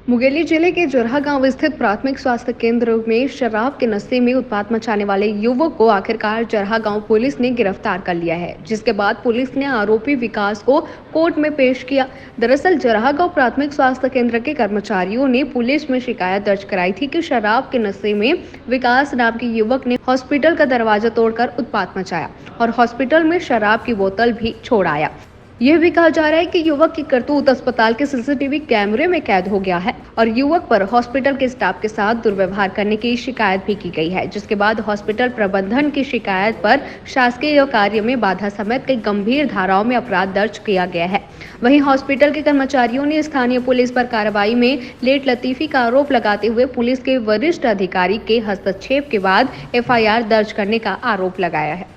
मुंगेली जिले के जोरहा गांव स्थित प्राथमिक स्वास्थ्य केंद्र में शराब के नशे में उत्पात मचाने वाले युवक को आखिरकार जोरहा गांव पुलिस ने गिरफ्तार कर लिया है, जिसके बाद पुलिस ने आरोपी विकास को कोर्ट में पेश किया। दरअसल जोरहा गांव प्राथमिक स्वास्थ्य केंद्र के कर्मचारियों ने पुलिस में शिकायत दर्ज कराई थी कि शराब के नशे में विकास नाम के युवक ने हॉस्पिटल का दरवाजा तोड़कर उत्पात मचाया और हॉस्पिटल में शराब की बोतल भी छोड़ आया। यह भी कहा जा रहा है कि युवक की करतूत अस्पताल के सीसीटीवी कैमरे में कैद हो गया है और युवक पर हॉस्पिटल के स्टाफ के साथ दुर्व्यवहार करने की शिकायत भी की गई है, जिसके बाद हॉस्पिटल प्रबंधन की शिकायत पर शासकीय कार्य में बाधा समेत कई गंभीर धाराओं में अपराध दर्ज किया गया है। वहीं हॉस्पिटल के कर्मचारियों ने स्थानीय पुलिस पर कार्रवाई में लेट लतीफी का आरोप लगाते हुए पुलिस के वरिष्ठ अधिकारी के हस्तक्षेप के बाद एफआईआर दर्ज करने का आरोप लगाया है।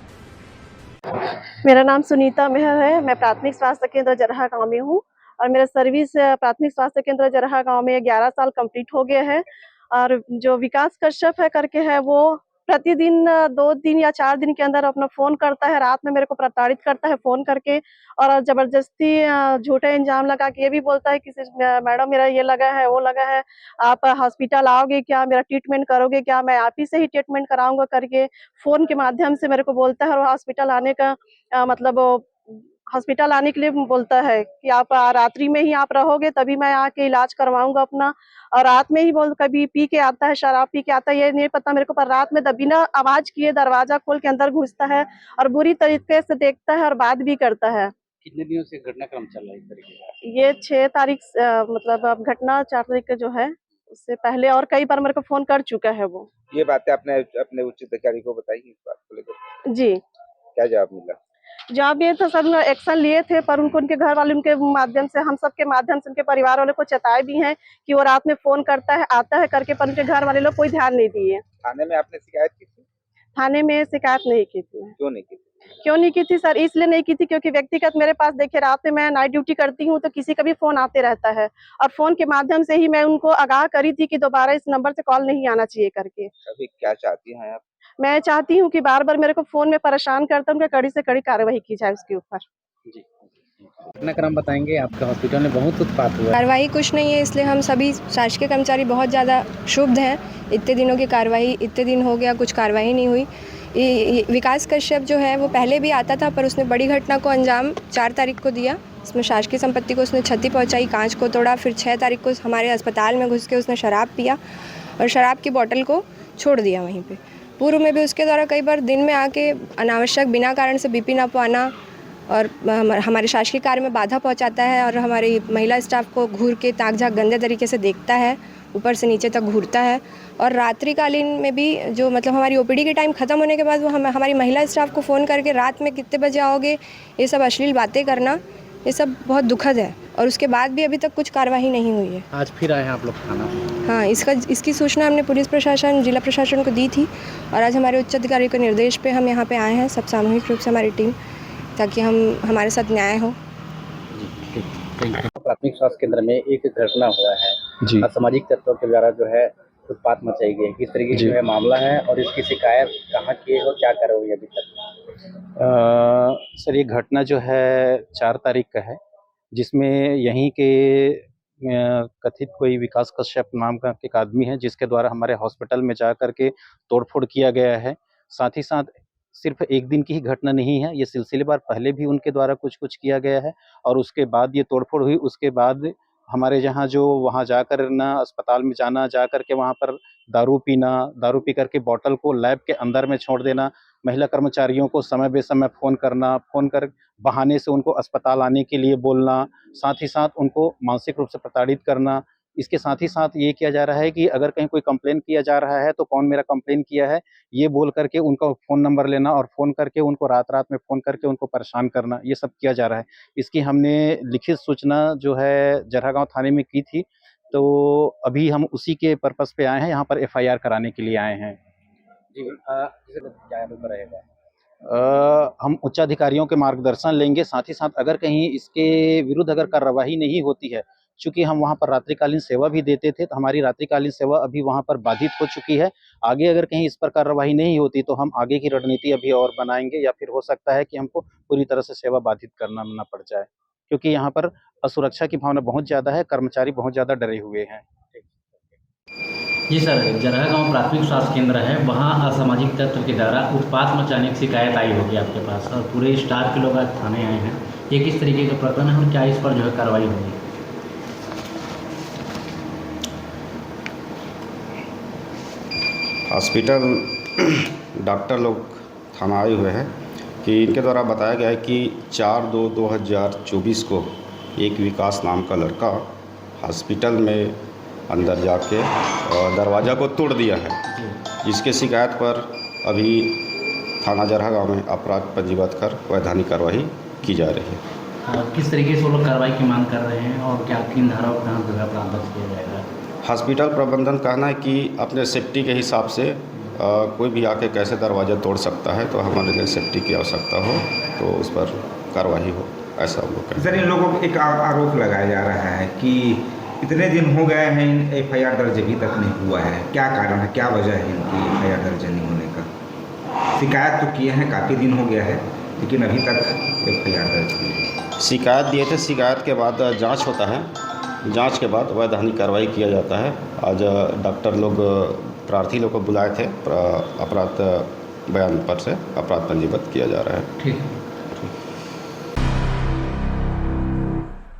मेरा नाम सुनीता मेहर है। मैं प्राथमिक स्वास्थ्य केंद्र जरहा गांव में हूँ और मेरा सर्विस प्राथमिक स्वास्थ्य केंद्र जरहा गांव में 11 साल कंप्लीट हो गया है। और जो विकास कश्यप है करके है, वो प्रतिदिन 2 दिन या 4 दिन के अंदर अपना फोन करता है, रात में मेरे को प्रताड़ित करता है फोन करके और जबरदस्ती झूठे इल्जाम लगा के ये भी बोलता है कि मैडम मेरा ये लगा है वो लगा है, आप हॉस्पिटल आओगे क्या, मेरा ट्रीटमेंट करोगे क्या, मैं आप ही से ही ट्रीटमेंट कराऊंगा करके फोन के माध्यम से मेरे को बोलता है। और हॉस्पिटल आने का मतलब हॉस्पिटल आने के लिए बोलता है कि आप रात्रि में ही आप रहोगे तभी मैं आके इलाज करवाऊंगा अपना। और रात में ही बोल कभी पी के आता है, शराब पी के आता है, ये नहीं पता मेरे को, पर रात में बिना आवाज किए दरवाजा खोल के अंदर घुसता है और बुरी तरीके से देखता है और बात भी करता है। कितने दिनों से घटनाक्रम चल रहा है इस तरीके का? ये 6 तारीख मतलब अब घटना 4 तारीख का जो है, उससे पहले और कई बार मेरे को फोन कर चुका है वो। ये बातें आपने अपने उच्च अधिकारी को बताई इस बात को लेकर? जी, क्या जवाब मिला? जवाब ये था, सब एक्शन लिए थे, पर उनके घर वाले उनके माध्यम से, हम सब के माध्यम से उनके परिवार वालों को चेताए भी हैं कि वो रात में फोन करता है आता है करके, पर उनके घर वाले लोग कोई ध्यान नहीं दिए। थाने में आपने शिकायत की थी? थाने में शिकायत नहीं की थी। क्यों नहीं की थी? क्यों नहीं की थी सर? इसलिए नहीं की थी क्योंकि व्यक्तिगत मेरे पास, देखिए रात में मैं नाइट ड्यूटी करती हूँ तो किसी का भी फोन आते रहता है और फोन के माध्यम से ही मैं उनको आगाह करी थी कि दोबारा इस नंबर से कॉल नहीं आना चाहिए करके। अभी क्या चाहती हैं आप? मैं चाहती हूँ कि बार बार मेरे को फोन में परेशान करता, उनका कड़ी से कड़ी कार्रवाई की जाए उसके ऊपर। जी। घटनाक्रम बताएंगे, आपके हॉस्पिटल में बहुत उत्पात हुआ है। कार्रवाई कुछ नहीं है, इसलिए हम सभी शासकीय कर्मचारी बहुत ज़्यादा क्षुब्ध हैं। इतने दिनों की कार्रवाई, इतने दिन हो गया कुछ कार्रवाई नहीं हुई। विकास कश्यप जो है वो पहले भी आता था, पर उसने बड़ी घटना को अंजाम 4 तारीख को दिया। इसमें शासकीय संपत्ति को उसने क्षति पहुंचाई, कांच को तोड़ा। फिर 6 तारीख को हमारे अस्पताल में घुस के उसने शराब पिया और शराब की बोतल को छोड़ दिया वहीं पे। पूर्व में भी उसके द्वारा कई बार दिन में आके अनावश्यक बिना कारण से बीपी ना पाना और हमारे शासकीय कार्य में बाधा पहुंचाता है और हमारी महिला स्टाफ को घूर के ताक झाक गंदे तरीके से देखता है, ऊपर से नीचे तक घूरता है। और रात्रिकालीन में भी जो मतलब हमारी ओपीडी के टाइम ख़त्म होने के बाद वो हमारी महिला स्टाफ को फ़ोन करके रात में कितने बजे आओगे, ये सब अश्लील बातें करना, ये सब बहुत दुखद है। और उसके बाद भी अभी तक कुछ कार्रवाई नहीं हुई है। आज फिर आए हैं आप लोग थाना? हाँ, इसकी सूचना हमने पुलिस प्रशासन, जिला प्रशासन को दी थी और आज हमारे उच्च अधिकारी के निर्देश पे हम यहाँ पे आए हैं, सब सामूहिक रूप से हमारी टीम, ताकि हमारे साथ न्याय हो। प्राथमिक स्वास्थ्य केंद्र में एक घटना हुआ है जी। असामाजिक तत्वों के द्वारा जो है उत्पात मचाई गई है, किस तरीके जी। का है मामला है और इसकी शिकायत कहाँ किए हो, क्या करोगे अभी तक? सर ये घटना जो है 4 तारीख का है, जिसमें यहीं के कथित कोई विकास कश्यप नाम का एक आदमी है, जिसके द्वारा हमारे हॉस्पिटल में जा कर के तोड़फोड़ किया गया है। साथ ही साथ सिर्फ एक दिन की ही घटना नहीं है, ये सिलसिलेवार पहले भी उनके द्वारा कुछ-कुछ किया गया है और उसके बाद ये तोड़फोड़ हुई। उसके बाद हमारे यहाँ जो वहाँ जाकर ना अस्पताल में जाना, जा कर के वहाँ पर दारू पीना, दारू पी कर के बॉटल को लैब के अंदर में छोड़ देना, महिला कर्मचारियों को समय बेसमय फ़ोन करना, फ़ोन कर बहाने से उनको अस्पताल आने के लिए बोलना, साथ ही साथ उनको मानसिक रूप से प्रताड़ित करना। इसके साथ ही साथ ये किया जा रहा है कि अगर कहीं कोई कंप्लेन किया जा रहा है, तो कौन मेरा कंप्लेन किया है, ये बोल कर के उनका फ़ोन नंबर लेना और फ़ोन करके उनको रात-रात में फ़ोन करके उनको परेशान करना, ये सब किया जा रहा है। इसकी हमने लिखित सूचना जो है जरहा गाँव थाने में की थी, तो अभी हम उसी के पर्पज़ पे आए हैं, यहाँ पर एफआईआर कराने के लिए आए हैं। जी, जैसे क्या रहेगा? हम उच्चाधिकारियों के मार्गदर्शन लेंगे, साथ ही साथ अगर कहीं इसके विरुद्ध अगर कार्रवाई नहीं होती है, चूँकि हम वहाँ पर रात्रिकालीन सेवा भी देते थे, तो हमारी रात्रिकालीन सेवा अभी वहाँ पर बाधित हो चुकी है। आगे अगर कहीं इस पर कार्रवाई नहीं होती, तो हम आगे की रणनीति अभी और बनाएँगे या फिर हो सकता है कि हमको पूरी तरह से सेवा बाधित करना ना पड़ जाए। क्योंकि यहाँ पर असुरक्षा की भावना बहुत ज़्यादा है, कर्मचारी बहुत ज़्यादा डरे हुए हैं। जी सर, जरहा गांव प्राथमिक स्वास्थ्य केंद्र है, वहाँ असामाजिक तत्व के द्वारा उत्पात मचाने की शिकायत आई होगी आपके पास और पूरे स्टाफ के लोग आज थाने आए हैं। ये किस तरीके का प्रकरण है और क्या इस पर जो है कार्रवाई होगी? हॉस्पिटल डॉक्टर लोग थाना आए हुए हैं कि इनके द्वारा बताया गया है कि 4/2/2024 को एक विकास नाम का लड़का हॉस्पिटल में अंदर जाके दरवाज़ा को तोड़ दिया है, जिसके शिकायत पर अभी थाना जरहा गांव में अपराध पंजीबद्ध कर वैधानिक कार्रवाई की जा रही है। किस तरीके से वो लोग कार्रवाई की मांग कर रहे हैं और क्या किन धाराओं के तहत जो है अपराध दर्ज किया जाएगा? हॉस्पिटल प्रबंधन कहना है कि अपने सेफ्टी के हिसाब से कोई भी आके कैसे दरवाज़ा तोड़ सकता है, तो हमारे लिए सेफ्टी की आवश्यकता हो तो उस पर कार्रवाई हो, ऐसा हम लोग कहते हैं। सर, इन लोगों को एक आरोप लगाया जा रहा है कि इतने दिन हो गए हैं, FIR दर्ज अभी तक नहीं हुआ है। क्या कारण है, क्या वजह है इनकी FIR दर्ज नहीं होने का? शिकायत तो किए हैं, काफ़ी दिन हो गया है, लेकिन अभी तक FIR दर्ज नहीं है। शिकायत दिए थे, शिकायत के बाद जांच होता है, जांच के बाद वैधानिक कार्रवाई किया जाता है। आज डॉक्टर लोग प्रार्थी लोग को बुलाए थे, अपराध बयान पर से अपराध पंजीबद्ध किया जा रहा है। ठीक है।